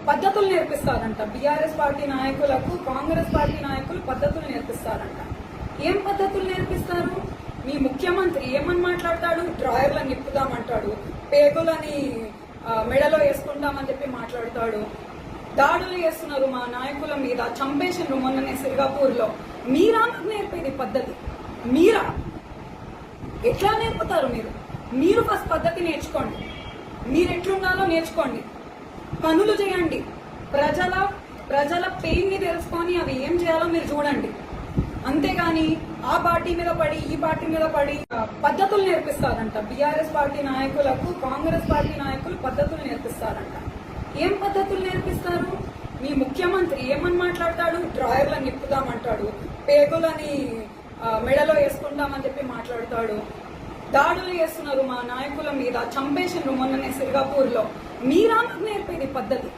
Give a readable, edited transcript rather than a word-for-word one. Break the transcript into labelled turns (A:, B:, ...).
A: పద్ధతులు నేర్పిస్తారంట. BRS party నాయకులకు Congress party నాయకులు పద్ధతులు నేర్పిస్తారంట. ఏం పద్ధతులు నేర్పిస్తారు? మీ ముఖ్యమంత్రి ఏమని మాట్లాడతాడు? డ్రాయర్లను నిప్పుదామంటాడు, పేగులని మెడలో వేసుకుంటామని చెప్పి మాట్లాడతాడు. దాడులు చేస్తున్నారు మా నాయకుల మీద, చంపేసిండ్రు మొన్ననే సింగపూర్ లో. మీరా నాకు నేర్పేది పద్ధతి? మీరా? ఎట్లా నేర్పుతారు మీరు? మీరు ఫస్ట్ పద్ధతి నేర్చుకోండి. మీరు ఎట్లుండాలో నేర్చుకోండి, పనులు చేయండి, ప్రజల పెయిన్ ని తెలుసుకొని అవి ఏం చేయాలో మీరు చూడండి. అంతేగాని ఆ పార్టీ మీద పడి ఈ పార్టీ మీద పడి పద్ధతులు నేర్పిస్తారంట. బీఆర్ఎస్ పార్టీ నాయకులకు కాంగ్రెస్ పార్టీ నాయకులు పద్ధతులు నేర్పిస్తారంట. ఏం పద్ధతులు నేర్పిస్తారు? మీ ముఖ్యమంత్రి ఏమని మాట్లాడతాడు? డ్రాయర్లను నిప్పుదామంటాడు, పేగులని మెడలో వేసుకుంటామని చెప్పి మాట్లాడతాడు. దాడులు చేస్తున్నారు మా నాయకుల మీద, చంపేసిండ్రు మొన్ననే సింగపూర్ లో. మీరా నాకు నేర్పేది పద్ధతి?